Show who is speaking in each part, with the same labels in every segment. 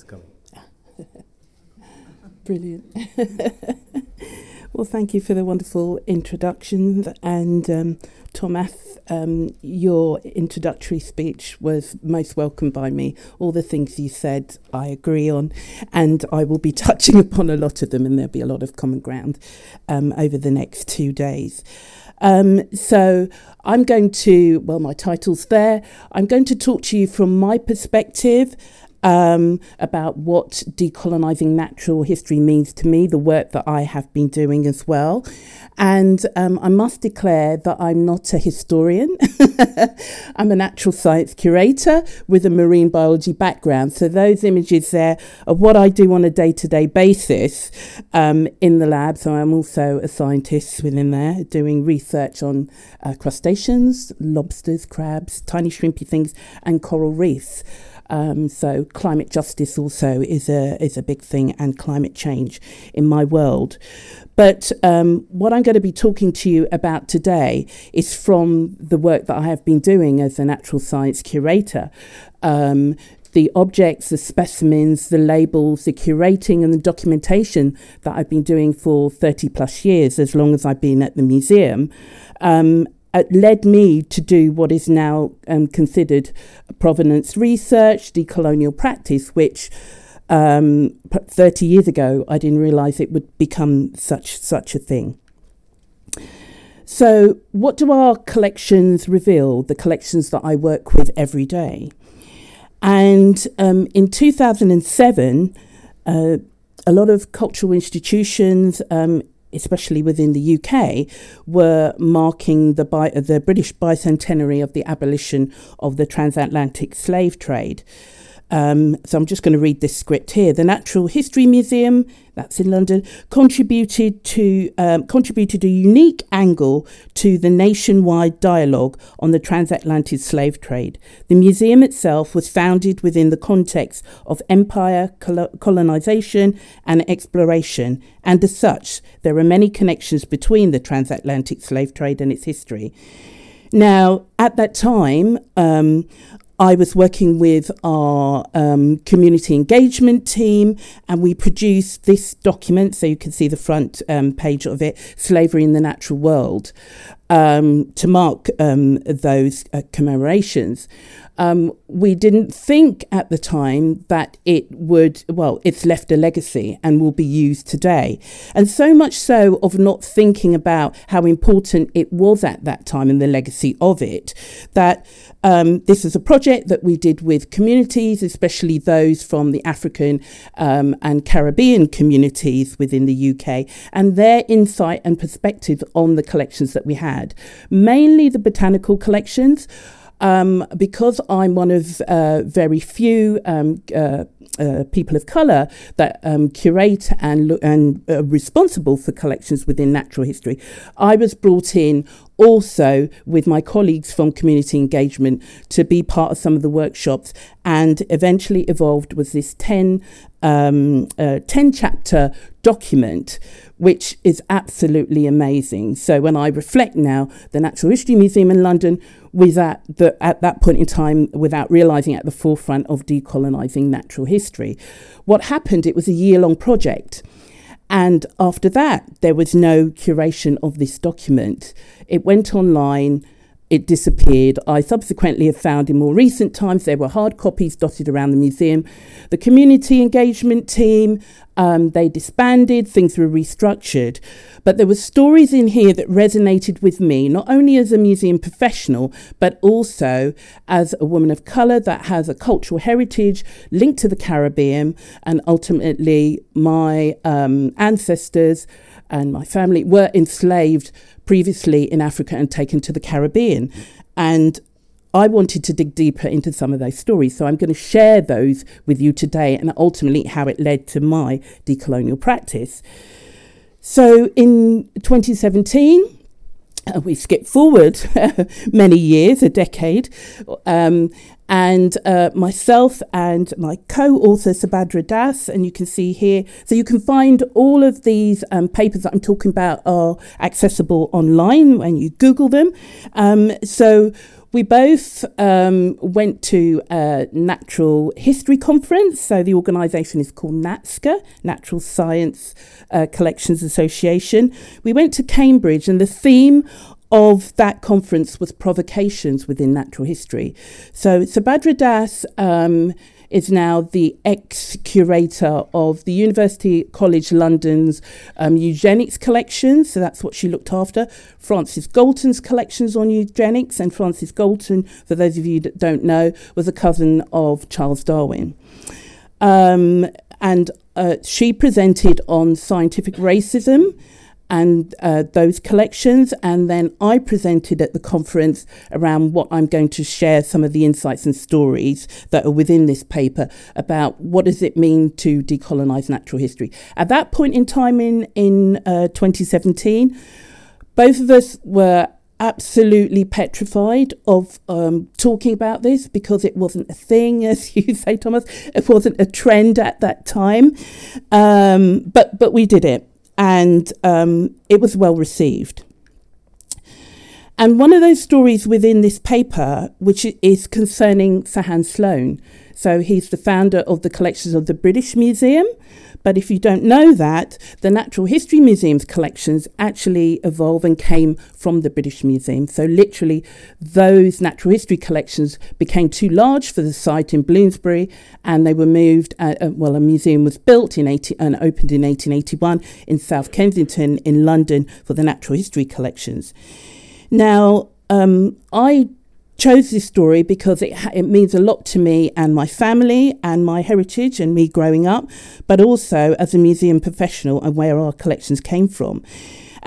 Speaker 1: coming.
Speaker 2: Brilliant. Well, thank you for the wonderful introduction. And Thomas, your introductory speech was most welcome by me. All the things you said, I agree on, and I will be touching upon a lot of them, and there'll be a lot of common ground over the next 2 days. So I'm going to, well, my title's there. I'm going to talk to you from my perspective about what decolonizing natural history means to me, the work that I have been doing as well. And I must declare that I'm not a historian. I'm a natural science curator with a marine biology background. So those images there are what I do on a day-to-day basis in the lab. So I'm also a scientist within there doing research on crustaceans, lobsters, crabs, tiny shrimpy things, and coral reefs. So climate justice also is a big thing, and climate change in my world. But what I'm going to be talking to you about today is from the work that I have been doing as a natural science curator. The objects, the specimens, the labels, the curating and the documentation that I've been doing for 30 plus years, as long as I've been at the museum, led me to do what is now considered provenance research, decolonial practice, which 30 years ago I didn't realise it would become such a thing. So what do our collections reveal, the collections that I work with every day? And in 2007, a lot of cultural institutions, especially within the UK, were marking the British bicentenary of the abolition of the transatlantic slave trade. So I'm just going to read this script here. The Natural History Museum, that's in London, contributed a unique angle to the nationwide dialogue on the transatlantic slave trade. The museum itself was founded within the context of empire, colonization, and exploration, and as such, there are many connections between the transatlantic slave trade and its history. Now, at that time, I was working with our community engagement team, and we produced this document, so you can see the front page of it, Slavery in the Natural World, to mark those commemorations. We didn't think at the time that it would, well, it's left a legacy and will be used today. And so much so of not thinking about how important it was at that time and the legacy of it, that this is a project that we did with communities, especially those from the African and Caribbean communities within the UK, and their insight and perspective on the collections that we had, mainly the botanical collections. Because I'm one of very few people of colour that curate and responsible for collections within natural history, I was brought in also with my colleagues from community engagement to be part of some of the workshops, and eventually evolved was this 10 chapter document, which is absolutely amazing. So when I reflect now, the Natural History Museum in London was at that point in time, without realising, at the forefront of decolonising natural history. What happened, it was a year-long project. And after that, there was no curation of this document. It went online, it disappeared. I subsequently have found in more recent times there were hard copies dotted around the museum. The community engagement team, they disbanded, things were restructured. But there were stories in here that resonated with me, not only as a museum professional, but also as a woman of colour that has a cultural heritage linked to the Caribbean. And ultimately, my ancestors and my family were enslaved previously in Africa and taken to the Caribbean. And I wanted to dig deeper into some of those stories. So I'm going to share those with you today, and ultimately how it led to my decolonial practice. So in 2017, we skip forward many years, a decade, and myself and my co-author Subhadra Das, and you can see here, so you can find all of these papers that I'm talking about are accessible online when you Google them. So We both went to a natural history conference. So the organisation is called NATSCA, Natural Science Collections Association. We went to Cambridge, and the theme of that conference was provocations within natural history. So Subhadra Das is now the ex-curator of the University College London's eugenics collection. So that's what she looked after. Francis Galton's collections on eugenics. And Francis Galton, for those of you that don't know, was a cousin of Charles Darwin. And she presented on scientific racism and those collections, and then I presented at the conference around what I'm going to share, some of the insights and stories that are within this paper about what does it mean to decolonize natural history. At that point in time in 2017, both of us were absolutely petrified of talking about this because it wasn't a thing, as you say, Thomas. It wasn't a trend at that time, but we did it. And it was well received. And one of those stories within this paper, which is concerning Sir Hans Sloane. So he's the founder of the collections of the British Museum. But if you don't know that, the Natural History Museum's collections actually evolved and came from the British Museum. So literally, those natural history collections became too large for the site in Bloomsbury, and they were moved. A museum was built and opened in 1881 in South Kensington in London for the natural history collections. Now, I chose this story because it means a lot to me and my family and my heritage and me growing up, but also as a museum professional and where our collections came from.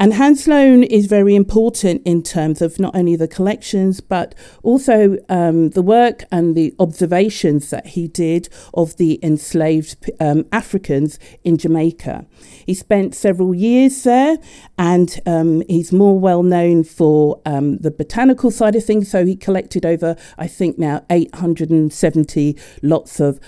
Speaker 2: And Hans Sloane is very important in terms of not only the collections, but also the work and the observations that he did of the enslaved Africans in Jamaica. He spent several years there, and he's more well known for the botanical side of things. So he collected over, I think now, 870 lots of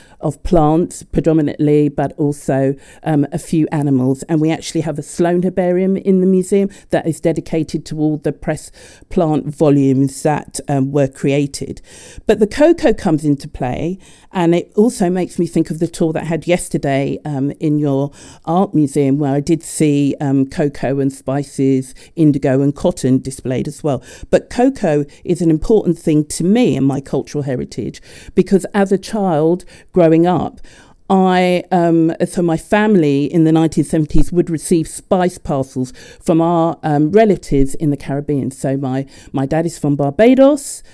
Speaker 2: plants, predominantly, but also a few animals. And we actually have a Sloane herbarium in the museum that is dedicated to all the press plant volumes that were created. But the cocoa comes into play, and it also makes me think of the tour that I had yesterday in your art museum, where I did see cocoa and spices, indigo and cotton displayed as well. But cocoa is an important thing to me and my cultural heritage, because as a child growing up, so my family in the 1970s would receive spice parcels from our relatives in the Caribbean. So my dad is from Barbados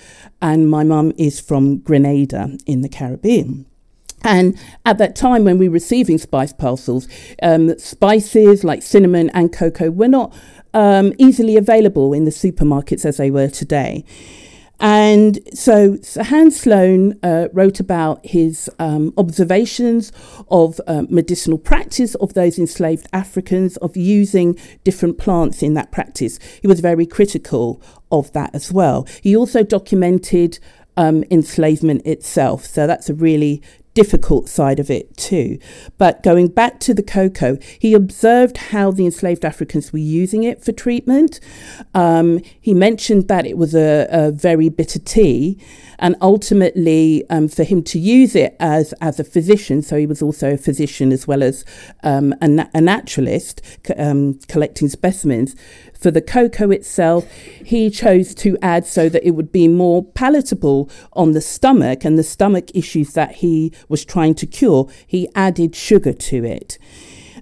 Speaker 2: and my mum is from Grenada in the Caribbean. And at that time when we were receiving spice parcels, spices like cinnamon and cocoa were not easily available in the supermarkets as they were today. And so Sir Hans Sloane wrote about his observations of medicinal practice of those enslaved Africans, of using different plants in that practice. He was very critical of that as well. He also documented enslavement itself. So that's a really difficult side of it too. But going back to the cocoa, he observed how the enslaved Africans were using it for treatment. He mentioned that it was a very bitter tea, and ultimately for him to use it as a physician, so he was also a physician as well as a naturalist, collecting specimens. For the cocoa itself, he chose to add so that it would be more palatable on the stomach and the stomach issues that he was trying to cure. He added sugar to it.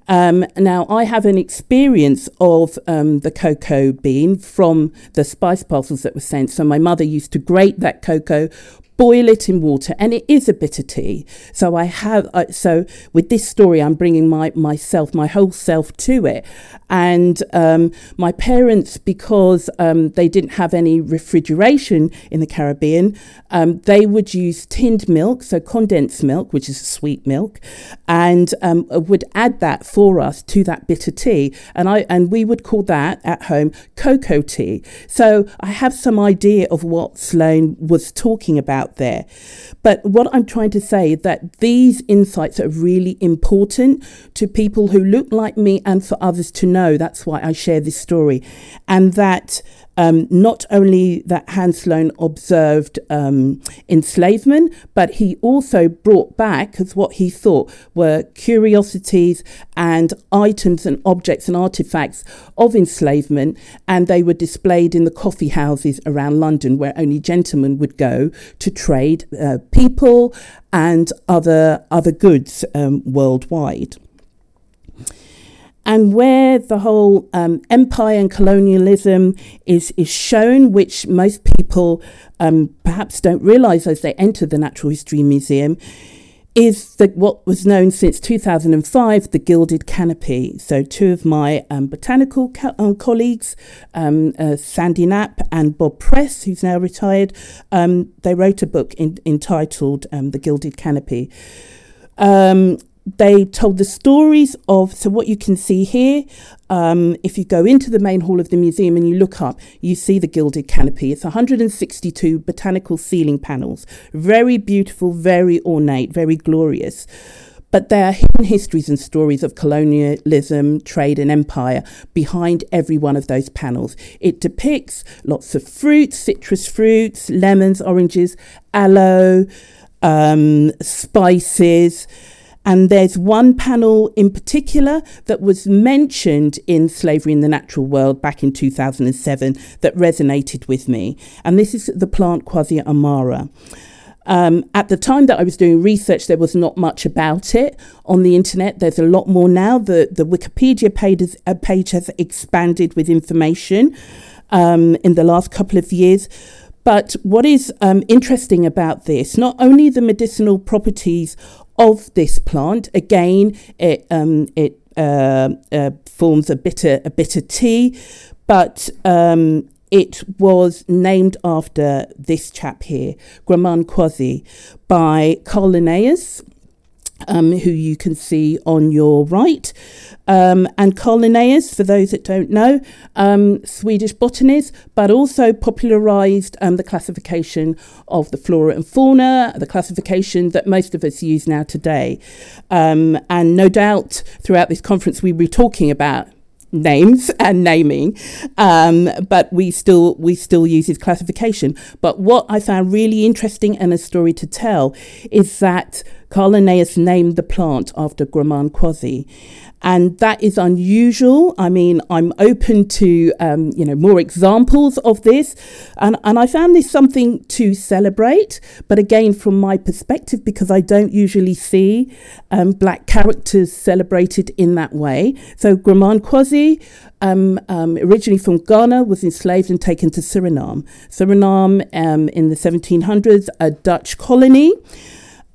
Speaker 2: Now, I have an experience of the cocoa bean from the spice parcels that were sent. So my mother used to grate that cocoa, boil it in water, and it is a bitter tea. So so with this story, I'm bringing my whole self to it. And my parents, because they didn't have any refrigeration in the Caribbean, they would use tinned milk, so condensed milk, which is sweet milk, and would add that for us to that bitter tea. And we would call that at home cocoa tea. So I have some idea of what Sloane was talking about there. But what I'm trying to say is that these insights are really important to people who look like me and for others to know. That's why I share this story. And that Not only that Hans Sloane observed enslavement, but he also brought back as what he thought were curiosities and items and objects and artifacts of enslavement, and they were displayed in the coffee houses around London, where only gentlemen would go to trade people and other goods worldwide. And where the whole empire and colonialism is shown, which most people perhaps don't realise as they enter the Natural History Museum, is what was known since 2005, the Gilded Canopy. So two of my botanical colleagues, Sandy Knapp and Bob Press, who's now retired, they wrote a book entitled The Gilded Canopy. They told the stories of, so what you can see here, if you go into the main hall of the museum and you look up, you see the Gilded Canopy. It's 162 botanical ceiling panels. Very beautiful, very ornate, very glorious. But there are hidden histories and stories of colonialism, trade and empire behind every one of those panels. It depicts lots of fruits, citrus fruits, lemons, oranges, aloe, spices. And there's one panel in particular that was mentioned in Slavery in the Natural World back in 2007 that resonated with me. And this is the plant Quasi amara. At the time that I was doing research, there was not much about it on the internet. There's a lot more now. The Wikipedia page has expanded with information in the last couple of years. But what is interesting about this, not only the medicinal properties of this plant, again, it forms a bitter tea, but it was named after this chap here, Gramman Quasi, by Colonialism, who you can see on your right. And Colonialism, for those that don't know, Swedish botanist, but also popularised the classification of the flora and fauna, the classification that most of us use now today. And no doubt throughout this conference we'll be talking about names and naming, but we still use his classification. But what I found really interesting and a story to tell is that Colonialism named the plant after Gramman Quasi. And that is unusual. I mean, I'm open to, more examples of this. And I found this something to celebrate. But again, from my perspective, because I don't usually see black characters celebrated in that way. So Gramman Quasi, originally from Ghana, was enslaved and taken to Suriname. Suriname in the 1700s, a Dutch colony.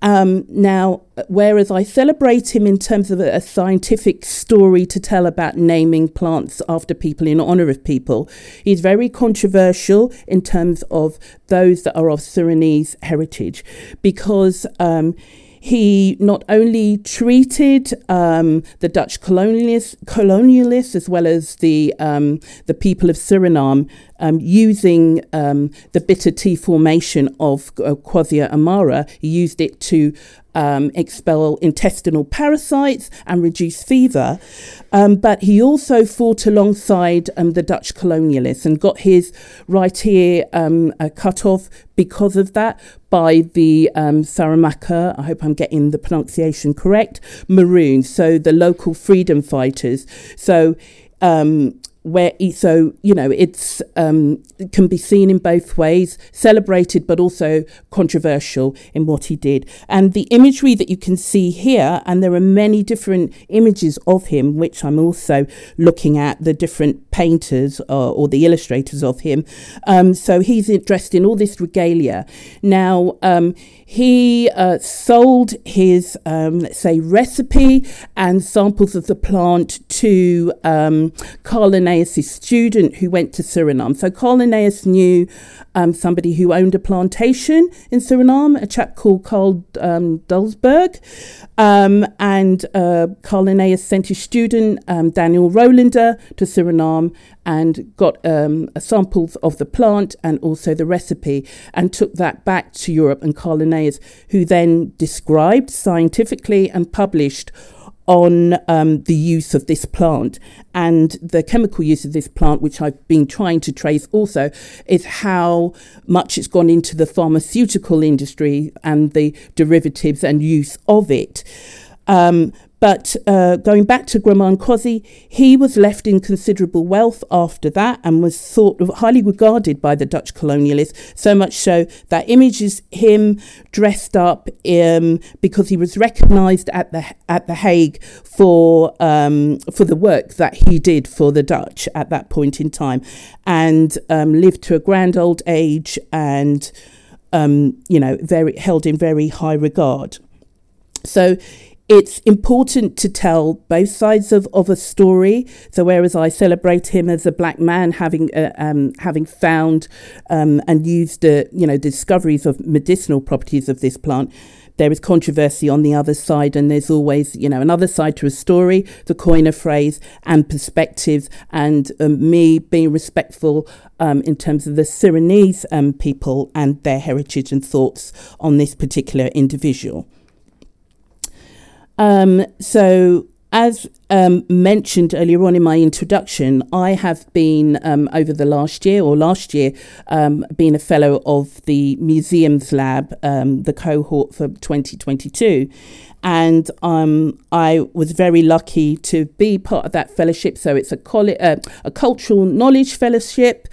Speaker 2: Now, whereas I celebrate him in terms of a scientific story to tell about naming plants after people in honour of people, he's very controversial in terms of those that are of Surinamese heritage, because he not only treated the Dutch colonialists as well as the people of Suriname using the bitter tea formation of Quasi amara. He used it to expel intestinal parasites and reduce fever. But he also fought alongside the Dutch colonialists and got his right ear cut off because of that by the Saramacca, I hope I'm getting the pronunciation correct, Maroons, so the local freedom fighters. So it's can be seen in both ways, celebrated but also controversial in what he did. And the imagery that you can see here, and there are many different images of him, which I'm also looking at, the different painters or the illustrators of him. So he's dressed in all this regalia. Now, he sold his, let's say, recipe and samples of the plant to Linnaeus' student who went to Suriname. So Carl Linnaeus knew somebody who owned a plantation in Suriname, a chap called Carl Dulsberg. And Carl Linnaeus sent his student, Daniel Rolander, to Suriname and got samples of the plant and also the recipe and took that back to Europe. And Carl Linnaeus, who then described scientifically and published on the use of this plant and the chemical use of this plant, which I've been trying to trace also, is how much it's gone into the pharmaceutical industry and the derivatives and use of it. But going back to Gramman Quasi, he was left in considerable wealth after that and was sort of highly regarded by the Dutch colonialists, so much so that images him dressed up because he was recognised at the Hague for the work that he did for the Dutch at that point in time, and lived to a grand old age and very held in very high regard. So it's important to tell both sides of a story. So whereas I celebrate him as a black man having found and used discoveries of medicinal properties of this plant, there is controversy on the other side, and there's always another side to a story, to coin a phrase, and perspectives, and me being respectful in terms of the Surinese people and their heritage and thoughts on this particular individual. So as mentioned earlier on in my introduction, I have been over the last year been a fellow of the MuseumsLab, the cohort for 2022. And I was very lucky to be part of that fellowship. So it's a cultural knowledge fellowship.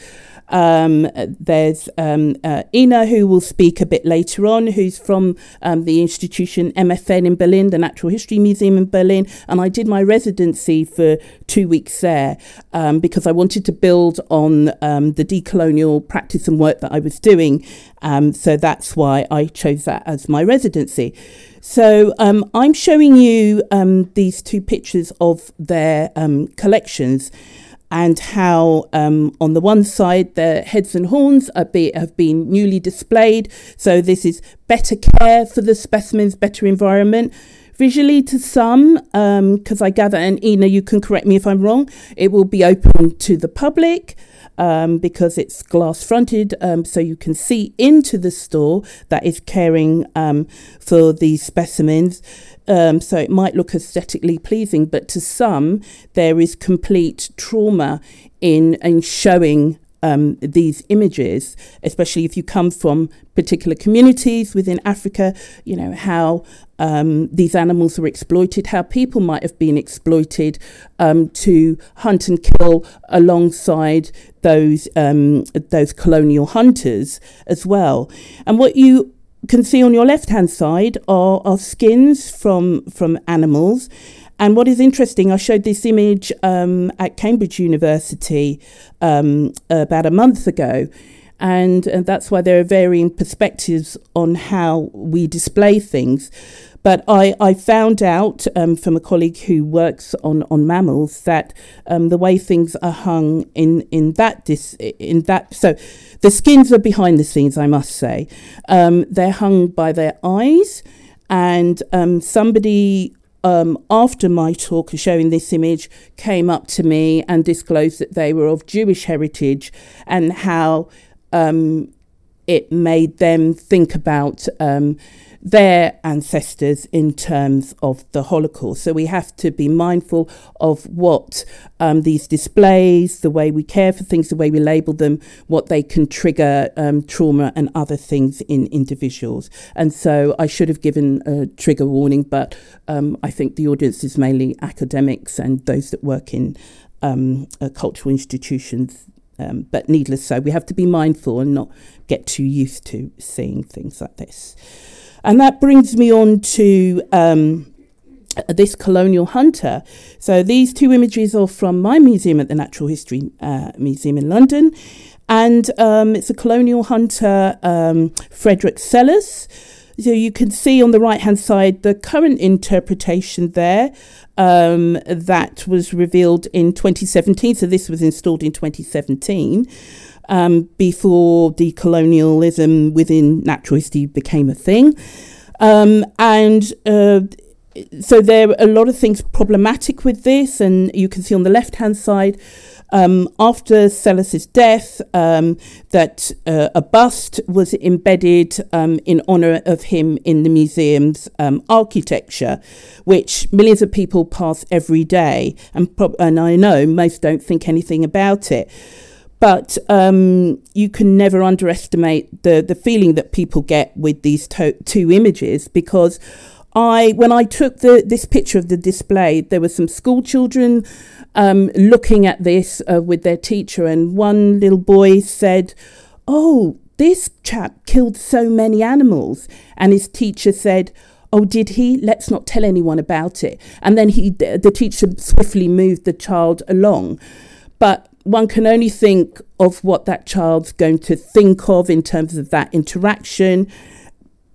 Speaker 2: There's Ina, who will speak a bit later on, who's from the institution MFN in Berlin, the Natural History Museum in Berlin, and I did my residency for 2 weeks there because I wanted to build on the decolonial practice and work that I was doing, so that's why I chose that as my residency. So I'm showing you these two pictures of their collections, and how on the one side the heads and horns have been newly displayed. So this is better care for the specimens, better environment. Visually to some, because I gather, and Ina, you can correct me if I'm wrong, it will be open to the public because it's glass fronted, so you can see into the store that is caring for these specimens. So it might look aesthetically pleasing, but to some, there is complete trauma in showing these images, especially if you come from particular communities within Africa, how these animals were exploited, how people might have been exploited to hunt and kill alongside those colonial hunters as well. And what you can see on your left-hand side are skins from animals. And what is interesting, I showed this image at Cambridge University about a month ago, and that's why there are varying perspectives on how we display things. But I found out from a colleague who works on mammals that the way things are hung in that so the skins are behind the scenes, I must say. They're hung by their eyes, and somebody after my talk of showing this image came up to me and disclosed that they were of Jewish heritage, and how it made them think about their ancestors in terms of the Holocaust. So we have to be mindful of what these displays, the way we care for things, the way we label them, what they can trigger trauma and other things in individuals. And so I should have given a trigger warning, but I think the audience is mainly academics and those that work in cultural institutions. But needless so, we have to be mindful and not get too used to seeing things like this. And that brings me on to this colonial hunter. So these two images are from my museum at the Natural History Museum in London. And it's a colonial hunter, Frederick Sellers. So you can see on the right-hand side the current interpretation there that was revealed in 2017. So this was installed in 2017. Before decolonialism within natural history became a thing. So there are a lot of things problematic with this, and you can see on the left-hand side After Seller's death, that a bust was embedded in honour of him in the museum's architecture, which millions of people pass every day, and I know most don't think anything about it. But you can never underestimate the feeling that people get with these two images, because when I took this picture of the display, there were some school children looking at this with their teacher, and one little boy said, "Oh, this chap killed so many animals," and his teacher said, "Oh, did he? Let's not tell anyone about it." And then the teacher swiftly moved the child along. But one can only think of what that child's going to think of in terms of that interaction,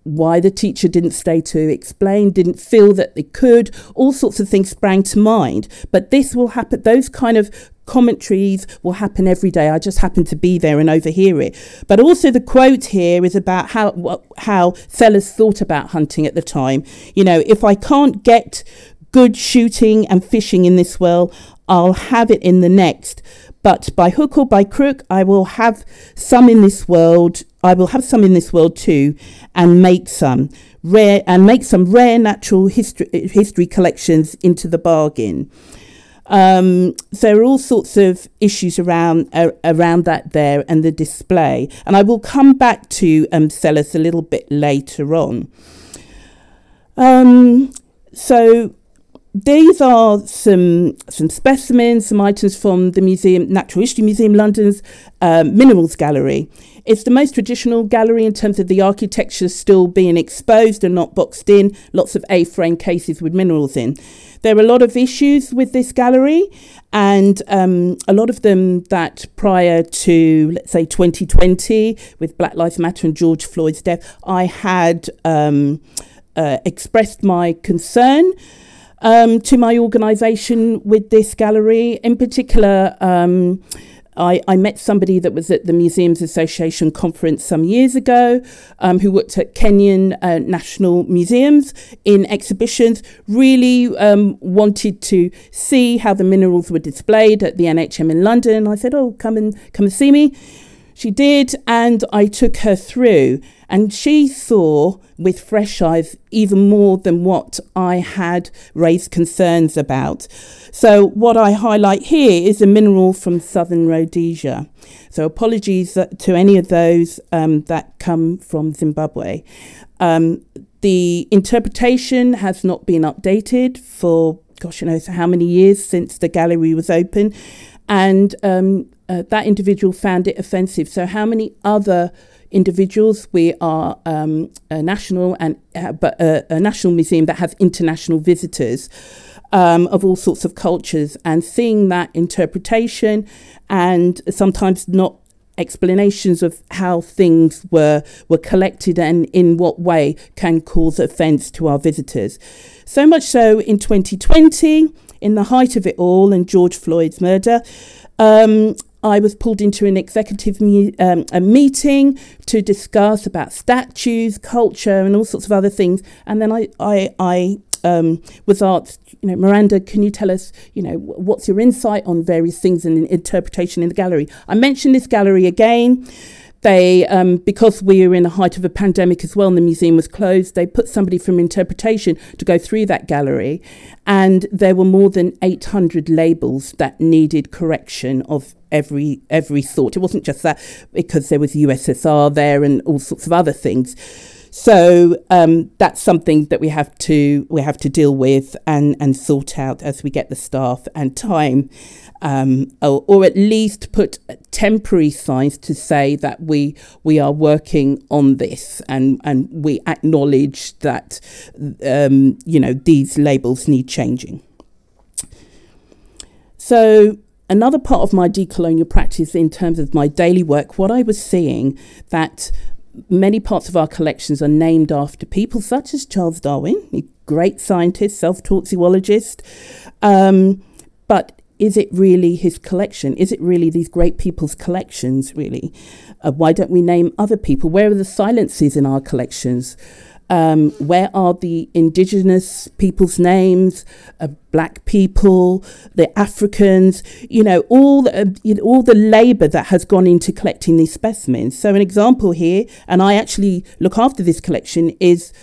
Speaker 2: why the teacher didn't stay to explain, didn't feel that they could. All sorts of things sprang to mind. But this will happen, those kind of commentaries will happen every day. I just happen to be there and overhear it. But also the quote here is about how Sellers thought about hunting at the time. You know, if I can't get good shooting and fishing in this world, I'll have it in the next. But by hook or by crook, I will have some in this world. I will have some in this world too, and make some rare natural history collections into the bargain. So there are all sorts of issues around that there and the display, and I will come back to Sellers a little bit later on. So these are some specimens, some items from the Natural History Museum London's Minerals Gallery. It's the most traditional gallery in terms of the architecture still being exposed and not boxed in, lots of A-frame cases with minerals in. There are a lot of issues with this gallery, and a lot of them that prior to, let's say, 2020, with Black Lives Matter and George Floyd's death, I had expressed my concern to my organisation with this gallery. In particular, I met somebody that was at the Museums Association conference some years ago, who worked at Kenyan national museums in exhibitions, really wanted to see how the minerals were displayed at the NHM in London. I said, "Oh, come and see me." She did, and I took her through, and she saw with fresh eyes even more than what I had raised concerns about. So what I highlight here is a mineral from southern Rhodesia. So apologies to any of those that come from Zimbabwe. The interpretation has not been updated for gosh knows how many years since the gallery was open, and that individual found it offensive. So how many other individuals? We are a national museum that has international visitors of all sorts of cultures, and seeing that interpretation and sometimes not explanations of how things were collected and in what way can cause offence to our visitors. So much so in 2020, in the height of it all and George Floyd's murder, I was pulled into an executive meeting to discuss about statues, culture, and all sorts of other things. And then I was asked, Miranda, can you tell us, what's your insight on various things and interpretation in the gallery? I mentioned this gallery again. They, because we were in the height of a pandemic as well and the museum was closed, they put somebody from interpretation to go through that gallery, and there were more than 800 labels that needed correction of every sort. It wasn't just that, because there was USSR there and all sorts of other things. So that's something that we have to deal with and sort out as we get the staff and time, or at least put temporary signs to say that we are working on this, and we acknowledge that these labels need changing. So another part of my decolonial practice in terms of my daily work, what I was seeing that many parts of our collections are named after people such as Charles Darwin, a great scientist, self-taught zoologist. But is it really his collection? Is it really these great people's collections, really? Why don't we name other people? Where are the silences in our collections? Where are the indigenous people's names, black people, the Africans, all the labour that has gone into collecting these specimens. So an example here, and I actually look after this collection, is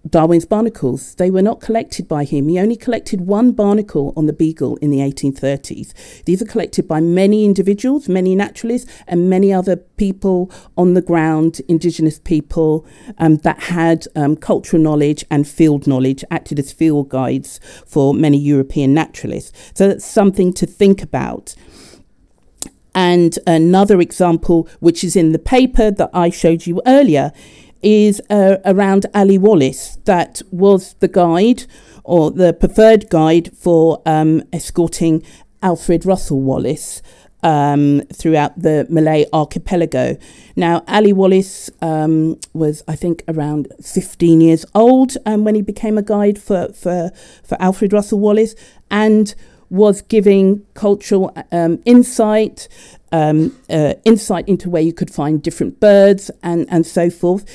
Speaker 2: Darwin's barnacles. They were not collected by him. He only collected one barnacle on the Beagle in the 1830s. These are collected by many individuals, many naturalists, and many other people on the ground, indigenous people that had cultural knowledge and field knowledge, acted as field guides for many European naturalists. So that's something to think about. And another example, which is in the paper that I showed you earlier, is around Wallace. That was the guide, or the preferred guide, for escorting Alfred Russel Wallace throughout the Malay archipelago. Now, Wallace was, I think, around 15 years old when he became a guide for Alfred Russel Wallace, and was giving cultural insight into where you could find different birds and so forth.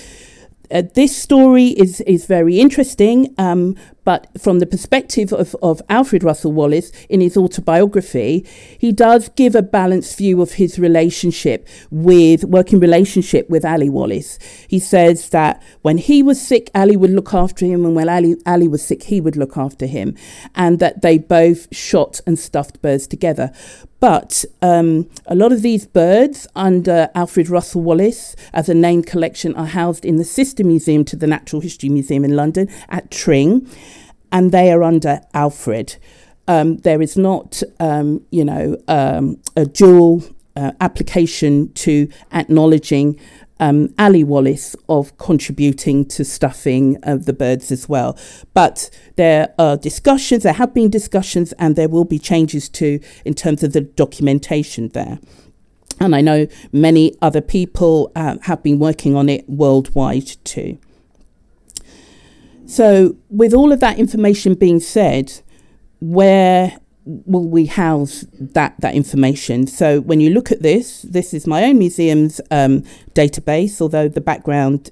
Speaker 2: This story is very interesting, but from the perspective of Alfred Russel Wallace in his autobiography, he does give a balanced view of his working relationship with Wallace. He says that when he was sick, would look after him, and when Ali was sick, he would look after him, and that they both shot and stuffed birds together. But a lot of these birds under Alfred Russel Wallace as a named collection are housed in the sister museum to the Natural History Museum in London at Tring, and they are under Alfred. There is not, a dual application to acknowledging Wallace of contributing to stuffing of the birds as well. But there have been discussions, and there will be changes too in terms of the documentation there. And I know many other people have been working on it worldwide too. So with all of that information being said, where will we house that information? So when you look at this is my own museum's database, although the background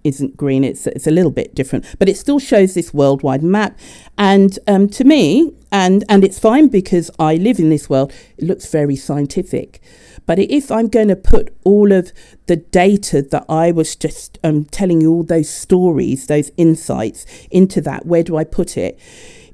Speaker 2: isn't green, it's a little bit different, but it still shows this worldwide map. And to me, and it's fine because I live in this world, it looks very scientific. But if I'm going to put all of the data that I was just telling you, all those stories, those insights into that, where do I put it?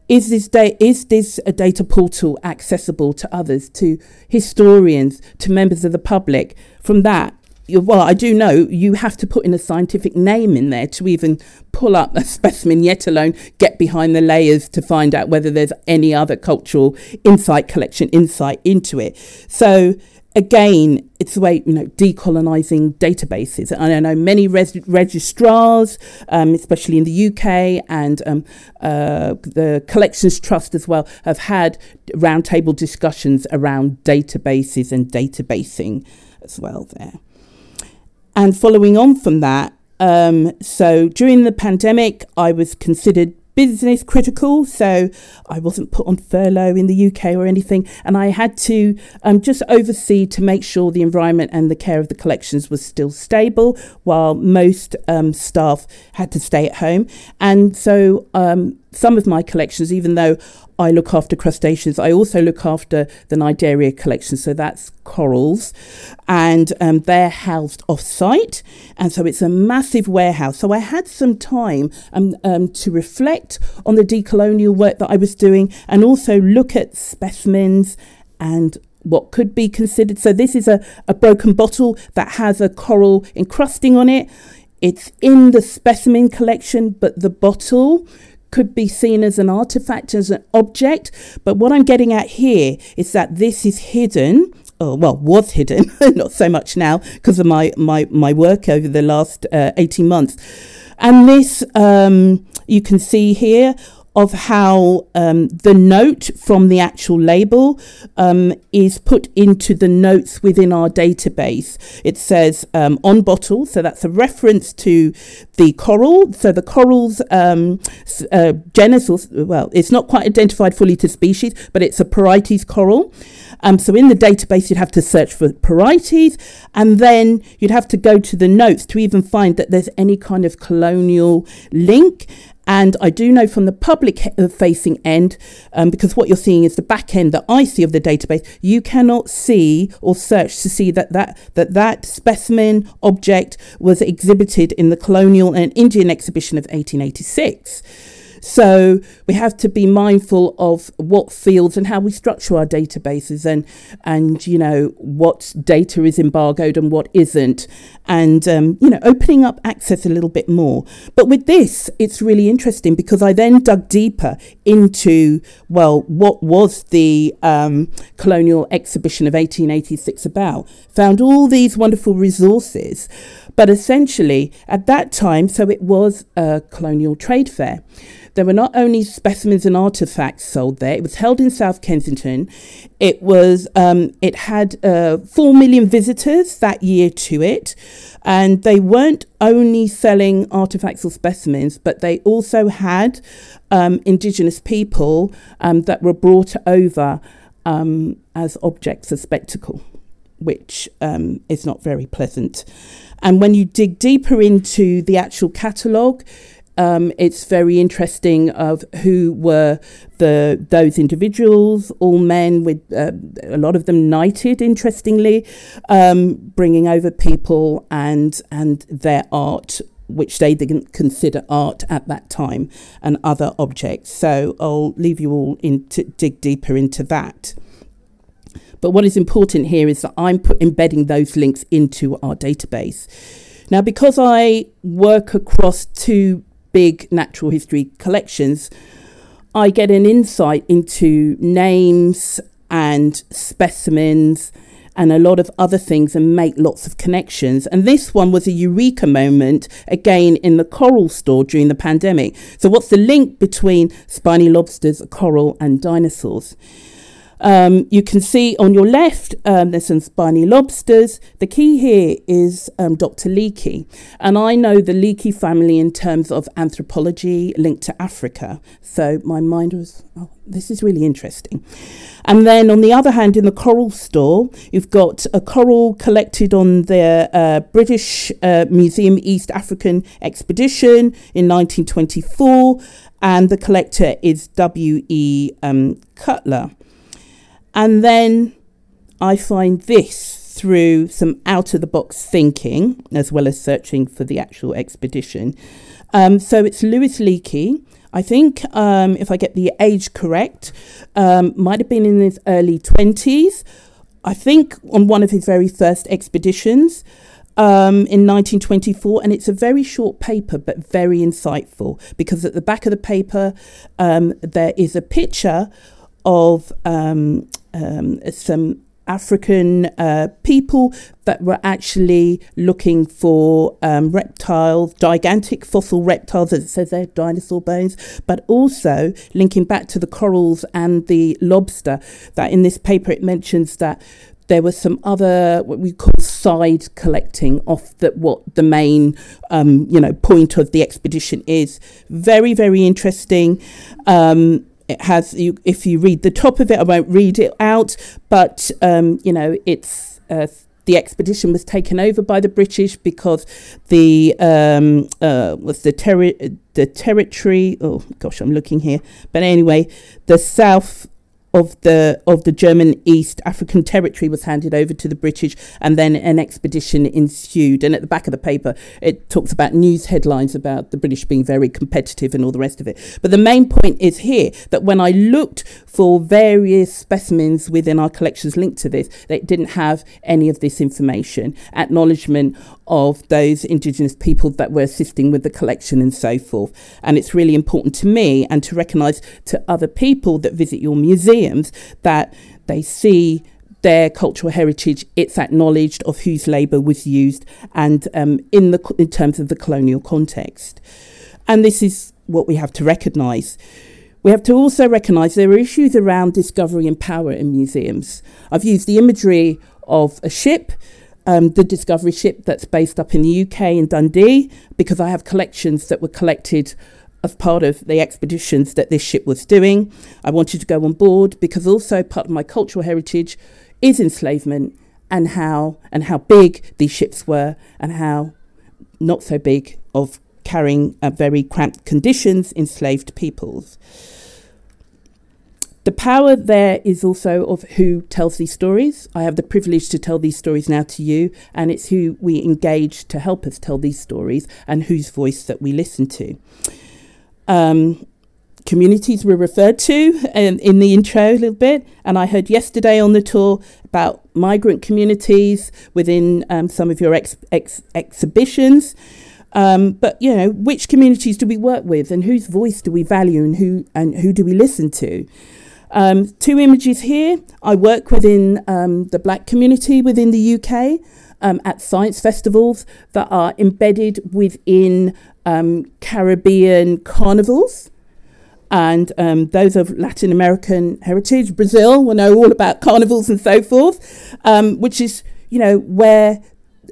Speaker 2: Is this a data portal accessible to others, to historians, to members of the public? From that, well, I do know you have to put in a scientific name in there to even pull up a specimen, yet alone get behind the layers to find out whether there's any other cultural insight into it. So again, it's the way, decolonizing databases. And I know many registrars, especially in the UK, and the Collections Trust as well, have had roundtable discussions around databases and databasing as well there. And following on from that, so during the pandemic, I was considered business critical, so I wasn't put on furlough in the UK or anything, and I had to just oversee to make sure the environment and the care of the collections was still stable, while most staff had to stay at home. And so some of my collections, even though I look after crustaceans, I also look after the Nidaria collection, so that's corals, and they're housed off-site, and so it's a massive warehouse. So I had some time to reflect on the decolonial work that I was doing, and also look at specimens and what could be considered. So this is a broken bottle that has a coral encrusting on it. It's in the specimen collection, but the bottle could be seen as an artifact, as an object. But what I'm getting at here is that this is hidden, was hidden, not so much now because of my work over the last 18 months. And this, you can see here, of how the note from the actual label is put into the notes within our database. It says on bottle, so that's a reference to the coral. So the coral's genus, well, it's not quite identified fully to species, but it's a Porites coral. So in the database, you'd have to search for Porites, and then you'd have to go to the notes to even find that there's any kind of colonial link. And I do know from the public facing end, because what you're seeing is the back end that I see of the database, you cannot see or search to see that specimen object was exhibited in the Colonial and Indian Exhibition of 1886. So we have to be mindful of what fields and how we structure our databases, and you know, what data is embargoed and what isn't, and you know, opening up access a little bit more. But with this, it's really interesting because I then dug deeper into, well, what was the Colonial Exhibition of 1886 about? Found all these wonderful resources, but essentially at that time, so it was a colonial trade fair. There were not only specimens and artefacts sold there. It was held in South Kensington. It was it had 4 million visitors that year to it, and they weren't only selling artefacts or specimens, but they also had indigenous people that were brought over as objects of spectacle, which is not very pleasant. And when you dig deeper into the actual catalogue, it's very interesting of who were those individuals, all men with a lot of them knighted, interestingly, bringing over people and their art, which they didn't consider art at that time, and other objects. So I'll leave you all to dig deeper into that. But what is important here is that I'm embedding those links into our database. Now, because I work across two big natural history collections, I get an insight into names and specimens and a lot of other things and make lots of connections. And this one was a Eureka moment, again, in the coral store during the pandemic. So what's the link between spiny lobsters, coral and dinosaurs? You can see on your left, there's some spiny lobsters. The key here is Dr. Leakey. And I know the Leakey family in terms of anthropology linked to Africa. So my mind was, oh, this is really interesting. And then on the other hand, in the coral store, you've got a coral collected on the British Museum East African Expedition in 1924. And the collector is W.E. Cutler. And then I find this through some out-of-the-box thinking, as well as searching for the actual expedition. So it's Louis Leakey. I think, if I get the age correct, might have been in his early 20s. I think on one of his very first expeditions in 1924. And it's a very short paper, but very insightful, because at the back of the paper, there is a picture of some African people that were actually looking for reptiles, gigantic fossil reptiles, as it says there, dinosaur bones, but also linking back to the corals and the lobster, that in this paper it mentions that there was some other, what we call side collecting off what the main, point of the expedition is. Very, very interesting. It has, if you read the top of it, I won't read it out, but, it's the expedition was taken over by the British because the territory, oh gosh, I'm looking here. But anyway, the south of the German East African territory was handed over to the British, and then an expedition ensued. And at the back of the paper, it talks about news headlines about the British being very competitive and all the rest of it. But the main point is here that when I looked for various specimens within our collections linked to this, they didn't have any of this information, acknowledgement of those indigenous people that were assisting with the collection and so forth. And it's really important to me and to recognise to other people that visit your museums that they see their cultural heritage, it's acknowledged of whose labour was used, and in terms of the colonial context. And this is what we have to recognise. We have to also recognise there are issues around discovery and power in museums. I've used the imagery of a ship, the Discovery ship that's based up in the UK in Dundee, because I have collections that were collected as part of the expeditions that this ship was doing. I wanted to go on board because also part of my cultural heritage is enslavement and how big these ships were and how not so big of carrying very cramped conditions enslaved peoples. The power there is also of who tells these stories. I have the privilege to tell these stories now to you, and it's who we engage to help us tell these stories and whose voice that we listen to. Communities were referred to in the intro a little bit, and I heard yesterday on the tour about migrant communities within some of your exhibitions. But, you know, which communities do we work with and whose voice do we value and who do we listen to? Two images here. I work within the Black community within the UK at science festivals that are embedded within Caribbean carnivals. And those of Latin American heritage, Brazil will know all about carnivals and so forth, which is, you know, where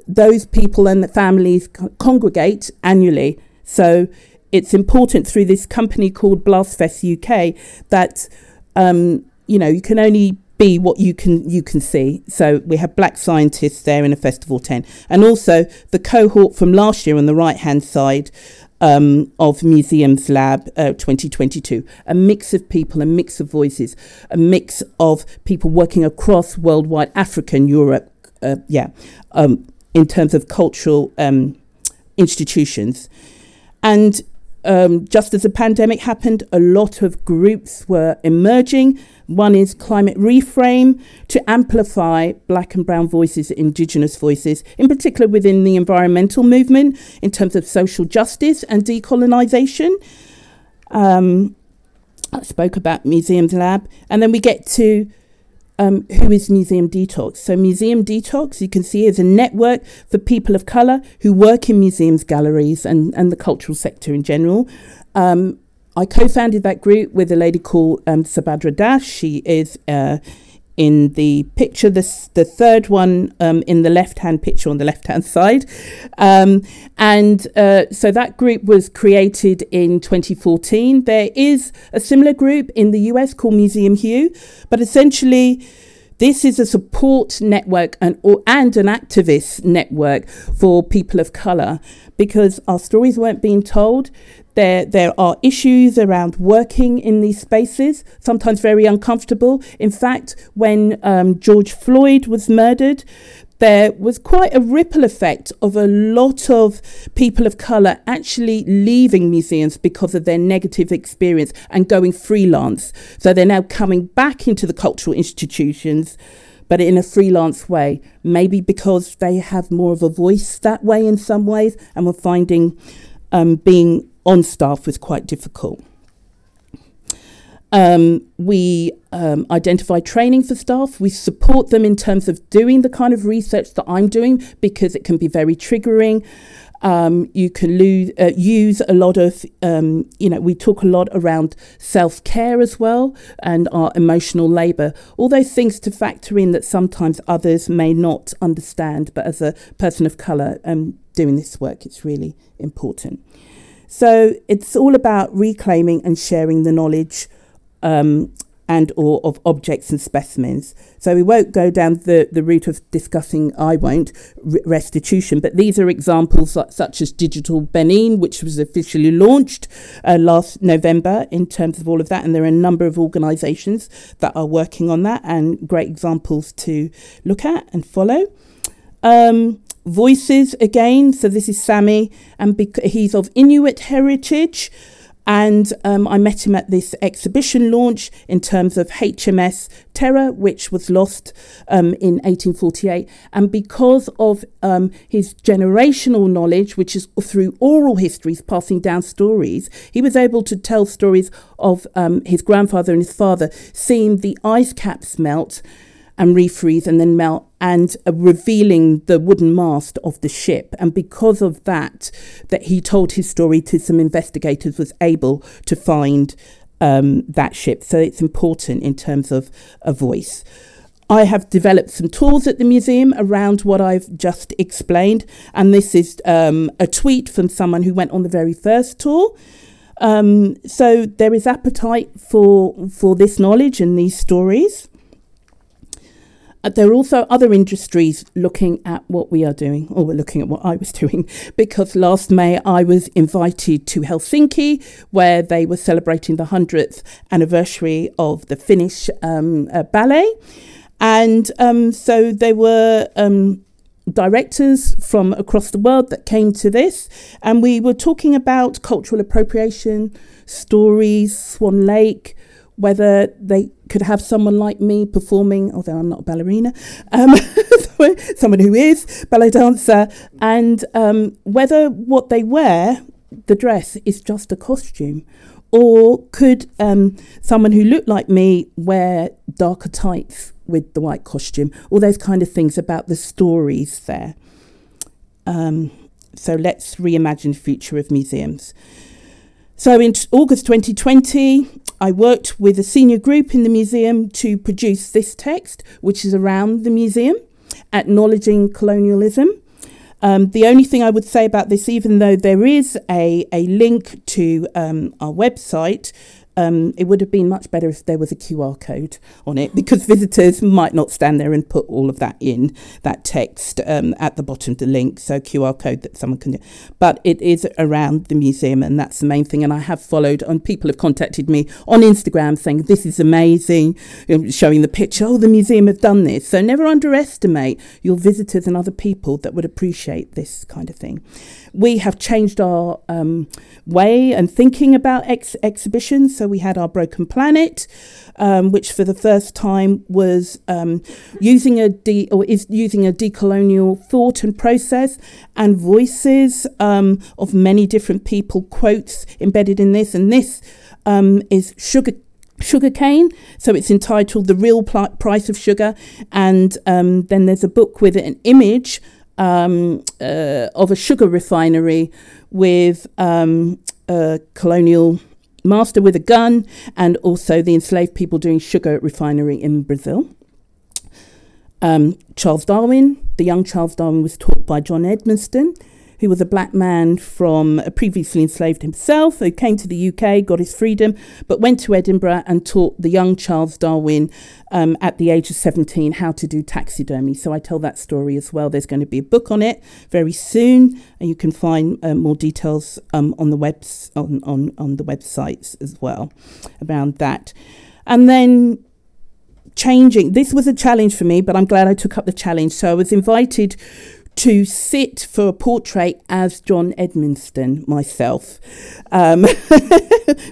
Speaker 2: those people and the families congregate annually. So it's important through this company called Blastfest UK that, you know, you can only be what you can see. So we have Black scientists there in a festival tent. And also the cohort from last year on the right-hand side of MuseumsLab 2022, a mix of people, a mix of voices, a mix of people working across worldwide, Africa and Europe, in terms of cultural institutions. And just as the pandemic happened, a lot of groups were emerging. One is Climate Reframe, to amplify Black and brown voices, indigenous voices, in particular within the environmental movement in terms of social justice and decolonisation. I spoke about MuseumsLab. And then we get to who is Museum Detox. So Museum Detox, you can see, is a network for people of colour who work in museums, galleries and the cultural sector in general. I co-founded that group with a lady called Subhadra Das. She is in the picture, the third one in the left-hand picture on the left-hand side. So that group was created in 2014. There is a similar group in the US called Museum Hue, but essentially this is a support network and an activist network for people of colour, because our stories weren't being told. There are issues around working in these spaces, sometimes very uncomfortable. In fact, when George Floyd was murdered, there was quite a ripple effect of a lot of people of colour actually leaving museums because of their negative experience and going freelance. So they're now coming back into the cultural institutions, but in a freelance way, maybe because they have more of a voice that way in some ways, and we're finding being on staff was quite difficult. We identify training for staff. We support them in terms of doing the kind of research that I'm doing, because it can be very triggering. You can use a lot of, we talk a lot around self-care as well, and our emotional labour. All those things to factor in that sometimes others may not understand, but as a person of colour doing this work, it's really important. So it's all about reclaiming and sharing the knowledge and or of objects and specimens. So we won't go down the route of discussing, restitution, but these are examples such as Digital Benin, which was officially launched last November in terms of all of that. And there are a number of organisations that are working on that, and great examples to look at and follow. Voices again, so this is Sami, and he's of Inuit heritage, and I met him at this exhibition launch in terms of HMS Terror, which was lost in 1848, and because of his generational knowledge, which is through oral histories, passing down stories, he was able to tell stories of his grandfather and his father seeing the ice caps melt and refreeze and then melt, and revealing the wooden mast of the ship. And because of that he told his story to some investigators, was able to find that ship. So it's important in terms of a voice. I have developed some tours at the museum around what I've just explained. And this is a tweet from someone who went on the very first tour. So there is appetite for this knowledge and these stories. There are also other industries looking at what we are doing, or we're looking at what I was doing, because last May I was invited to Helsinki, where they were celebrating the 100th anniversary of the Finnish ballet. And so there were directors from across the world that came to this, and we were talking about cultural appropriation, stories, Swan Lake, whether they could have someone like me performing, although I'm not a ballerina, someone who is ballet dancer, and whether what they wear, the dress, is just a costume, or could someone who looked like me wear darker tights with the white costume, all those kind of things about the stories there. So let's reimagine the future of museums. So in August 2020, I worked with a senior group in the museum to produce this text, which is around the museum, acknowledging colonialism. The only thing I would say about this, even though there is a link to our website, it would have been much better if there was a QR code on it, because visitors might not stand there and put all of that in, that text at the bottom of the link. So QR code that someone can do. But it is around the museum, and that's the main thing. And I have followed, and people have contacted me on Instagram saying, this is amazing, showing the picture, oh, the museum have done this. So never underestimate your visitors and other people that would appreciate this kind of thing. We have changed our way and thinking about exhibitions. So we had our Broken Planet, which for the first time was using a decolonial thought and process and voices of many different people, quotes embedded in this. And this is sugarcane, so it's entitled The Real Price of Sugar. And then there's a book with an image of a sugar refinery with a colonial master with a gun, and also the enslaved people doing sugar refinery in Brazil. Charles Darwin, the young Charles Darwin, was taught by John Edmonston, who was a black man from previously enslaved himself, who came to the UK, got his freedom, but went to Edinburgh and taught the young Charles Darwin at the age of 17 how to do taxidermy. So I tell that story as well. There's going to be a book on it very soon, and you can find more details on the on the websites as well around that. And then changing. This was a challenge for me, but I'm glad I took up the challenge. So I was invited to sit for a portrait as John Edmonston myself,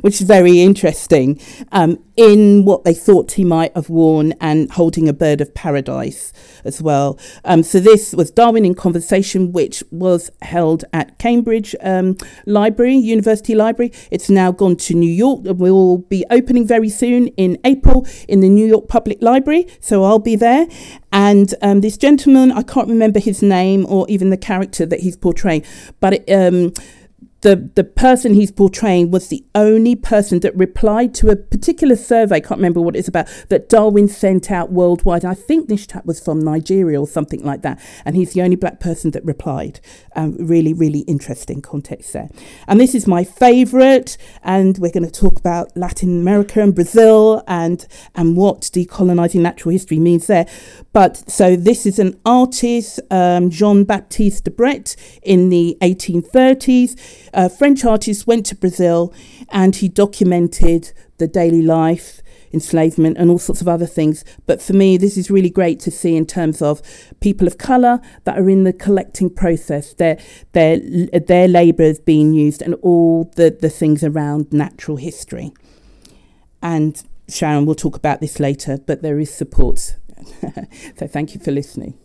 Speaker 2: which is very interesting, in what they thought he might have worn, and holding a bird of paradise as well. So this was Darwin in Conversation, which was held at Cambridge Library, University Library. It's now gone to New York. We'll be opening very soon in April in the New York Public Library, so I'll be there. And this gentleman, I can't remember his name or even the character that he's portraying, but the person he's portraying was the only person that replied to a particular survey, I can't remember what it's about, that Darwin sent out worldwide. I think this chap was from Nigeria or something like that, and he's the only black person that replied. Really, really interesting context there. And this is my favourite, and we're going to talk about Latin America and Brazil and what decolonizing natural history means there. But so this is an artist, JohnBaptiste de Brett, in the 1830s. French artist, went to Brazil, and he documented the daily life, enslavement, and all sorts of other things. But for me, this is really great to see in terms of people of colour that are in the collecting process, their labour is being used, and all the things around natural history. And Sharon will talk about this later, but there is support. So thank you for listening.